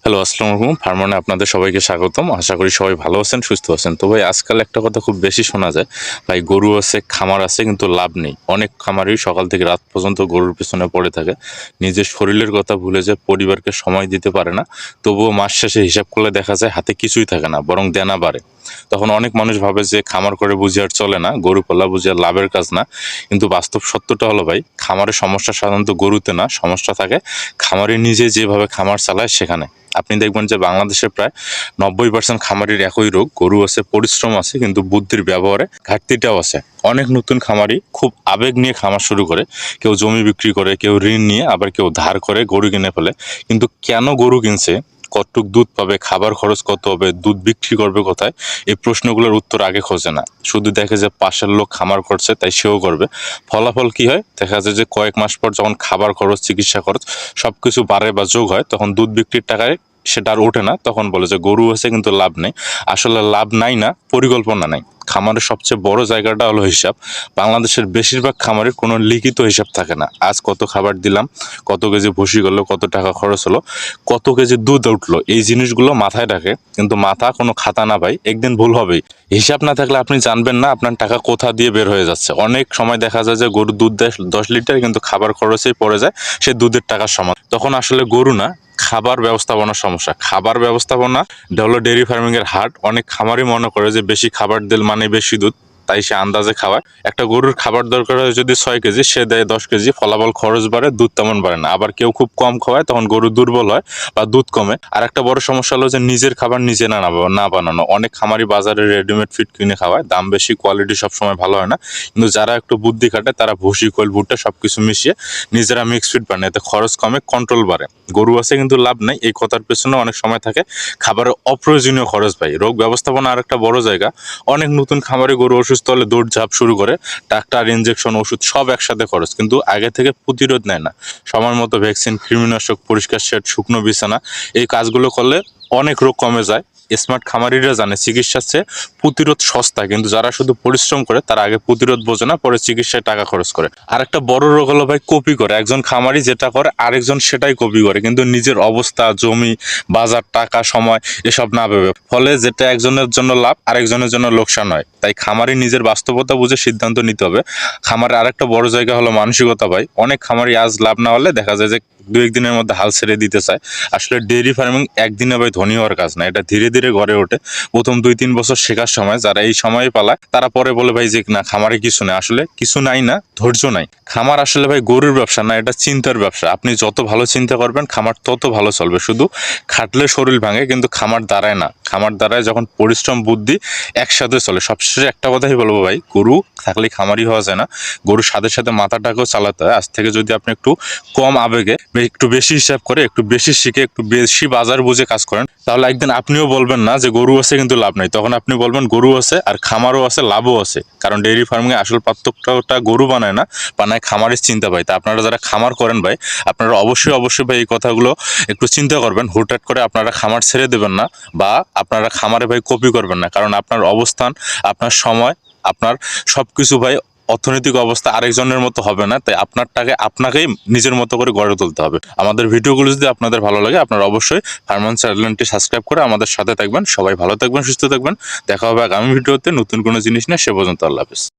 Hello, আসসালামু আলাইকুম। ফার্মানে আপনাদের সবাইকে স্বাগতম। আশা করি সবাই ভালো আছেন, সুস্থ আছেন। তো ভাই আজকাল একটা কথা খুব বেশি শোনা যায়, ভাই গরু আছে, খামার আছে, কিন্তু লাভ নেই। অনেক খামারই সকাল থেকে রাত পর্যন্ত গরুর পেছনে পড়ে থাকে, নিজের শরীরের কথা ভুলে যায়, পরিবারকে সময় দিতে পারে না। তবুও মাস শেষে হিসাব করলে দেখা যায় হাতে কিছুই থাকে না, বরং দেনা বাড়ে। তখন অনেক মানুষ ভাবে যে খামার করে বুঝি আর চলে না, গরু পালা বুঝি আর লাভের কাজ না। কিন্তু বাস্তব সত্যটা হলো ভাই, খামারের সমস্যা সাধারণত গরুতে না, সমস্যা থাকে খামারে নিজে যেভাবে খামার চালায় সেখানে। আপনি দেখবেন যে বাংলাদেশে প্রায় 90% খামারির একই রোগ, গরু আছে, পরিশ্রম আছে, কিন্তু বুদ্ধির ব্যবহারে ঘাটতিটাও আছে। অনেক নতুন খামারি খুব আবেগ নিয়ে খামার শুরু করে, কেউ জমি বিক্রি করে, কেউ ঋণ নিয়ে, আবার কেউ ধার করে গরু কিনে ফেলে। কিন্তু কেন গরু কিনছে, কতটুক দুধ পাবে, খাবার খরচ কত হবে, দুধ বিক্রি করবে কোথায়, এই প্রশ্নগুলোর উত্তর আগে খোঁজে না। শুধু দেখে যে পাশের লোক খামার করছে তাই সেও করবে। ফলাফল কি হয়, দেখা যায় যে কয়েক মাস পর যখন খাবার খরচ, চিকিৎসা খরচ সবকিছু বাড়ে বা যোগ হয়, তখন দুধ বিক্রির টাকায় সেটা আর ওঠে না। তখন বলে যে গরু আছে কিন্তু লাভ নেই। আসলে লাভ নাই না, পরিকল্পনা নাই। খামারের সবচেয়ে বড় জায়গাটা হলো হিসাব। বাংলাদেশের বেশিরভাগ খামারের কোনো লিখিত হিসাব থাকে না। আজ কত খাবার দিলাম, কত কেজি ভুসি গেলো, কত টাকা খরচ হলো, কত কেজি দুধ উঠলো, এই জিনিসগুলো মাথায় রাখে। কিন্তু মাথা কোনো খাতা না ভাই, একদিন ভুল হবেই। হিসাব না থাকলে আপনি জানবেন না আপনার টাকা কোথা দিয়ে বের হয়ে যাচ্ছে। অনেক সময় দেখা যায় যে গরু দুধ দেয় 10 লিটার, কিন্তু খাবার খরচেই পড়ে যায় সে দুধের টাকার সমান। তখন আসলে গরু না, খাবার ব্যবস্থাপনার সমস্যা। খাবার ব্যবস্থাপনা হলো ডেয়ারি ফার্মিং এর হার্ট। অনেক খামারই মনে করে যে বেশি খাবার দিল মানে বেশি দুধ, তাই সে আন্দাজে খাওয়ায়। একটা গরুর খাবার দরকার হয় যদি 6 কেজি, সে দেয় 10 কেজি, ফলাফল খরচ বাড়ে, দুধ তেমন বাড়ে না। আবার কেউ খুব কম খাওয়ায়, তখন গরু দুর্বল হয় বা দুধ কমে। আর একটা বড় সমস্যা হলো যে নিজের খাবার নিজে না বানানো। অনেক খামারি বাজারে রেডিমেড ফিড কিনে খাওয়ায়, দাম বেশি, কোয়ালিটি সবসময় ভালো হয় না। কিন্তু যারা একটু বুদ্ধি খাটে তারা ভুসি, খোল, ভুট্টা সবকিছু মিশিয়ে নিজেরা মিক্স ফিড বানায়, এতে খরচ কমে, কন্ট্রোল বাড়ে। গরু আছে কিন্তু লাভ নেই, এই কথার পেছনে অনেক সময় থাকে খাবারের অপ্রয়োজনীয় খরচ ভাই। রোগ ব্যবস্থাপনা আর একটা বড় জায়গা। অনেক নতুন খামারে গরু অসুস্থ হলে দৌড়ঝাঁপ শুরু করে, ডাক্তার, ইনজেকশন, ওষুধ সব একসাথে খরচ, কিন্তু আগে থেকে প্রতিরোধ নেয় না। সময় মতো ভ্যাকসিন, কৃমিনাশক, পরিষ্কার শেড, শুকনো বিছানা, এই কাজগুলো করলে অনেক রোগ কমে যায়। স্মার্ট খামারিরা জানে চিকিৎসার চেয়ে প্রতিরোধ সস্তা, কিন্তু যারা শুধু পরিশ্রম করে তারা আগে প্রতিরোধ বোঝে না, পরে চিকিৎসায় টাকা খরচ করে। আর একটা বড় রোগ হলো ভাই কপি করে। একজন খামারি যেটা করে আরেকজন সেটাই কপি করে, কিন্তু নিজের অবস্থা, জমি, বাজার, টাকা, সময় এসব না ভেবে। ফলে যেটা একজনের জন্য লাভ আরেকজনের জন্য লোকসান হয়। তাই খামারি নিজের বাস্তবতা বুঝে সিদ্ধান্ত নিতে হবে। খামারের আরেকটা বড় জায়গা হলো মানসিকতা ভাই। অনেক খামারি আজ লাভ না হলে দেখা যায় যে 2-1 দিনের মধ্যে হাল ছেড়ে দিতে চায়। আসলে ডেইরি ফার্মিং একদিনে ভাই ধনী হওয়ার কাজ না, এটা ধীরে ধীরে গড়ে ওঠে। প্রথম 2-3 বছর শেখার সময় যারা এই সময় পালায় তারা পরে বলে ভাই যে না, খামারে কিছু নেই। আসলে কিছু নাই না, ধৈর্য নাই। খামার আসলে ভাই গরুর ব্যবসা না, এটা চিন্তার ব্যবসা। আপনি যত ভালো চিন্তা করবেন খামার তত ভালো চলবে। শুধু খাটলে শরীর ভাঙে, কিন্তু খামার দাঁড়ায় না। খামার দাঁড়ায় যখন পরিশ্রম, বুদ্ধি একসাথে চলে। সবশেষে একটা কথাই বলবো ভাই, গরু থাকলে খামারি হওয়া যায় না, গরুর সাথে সাথে মাথাটাকেও চালাতে হয়। আজ থেকে যদি আপনি একটু কম আবেগে, একটু বেশি হিসাব করে, একটু বেশি শিখে, একটু বেশি বাজার বুঝে কাজ করেন, তাহলে একদিন আপনিও বলবেন না যে গরু আছে কিন্তু লাভ নাই। তখন আপনি বলবেন গরু আছে আর খামারও আছে, লাভও আছে। কারণ ডেইরি ফার্মিং এ আসল পার্থক্যটা গরু বানায় না, বানায় খামারের চিন্তা ভাই। তা আপনারা যারা খামার করেন ভাই, আপনারা অবশ্যই ভাই এই কথাগুলো একটু চিন্তা করবেন। হুটহাট করে আপনারা খামার ছেড়ে দেবেন না, বা আপনারা খামারে ভাই কপি করবেন না। কারণ আপনার অবস্থান, আপনার সময়, আপনার সবকিছু ভাই, অর্থনৈতিক অবস্থা আরেকজনের মতো হবে না। তাই আপনারটাকে আপনাকেই নিজের মতো করে গড়ে তুলতে হবে। আমাদের ভিডিওগুলো যদি আপনাদের ভালো লাগে, আপনারা অবশ্যই ফার্মান চ্যানেলটি সাবস্ক্রাইব করে আমাদের সাথে থাকবেন। সবাই ভালো থাকবেন, সুস্থ থাকবেন। দেখা হবে আগামী ভিডিওতে নতুন কোনো জিনিস নিয়ে। সে পর্যন্ত আল্লাহ হাফেজ।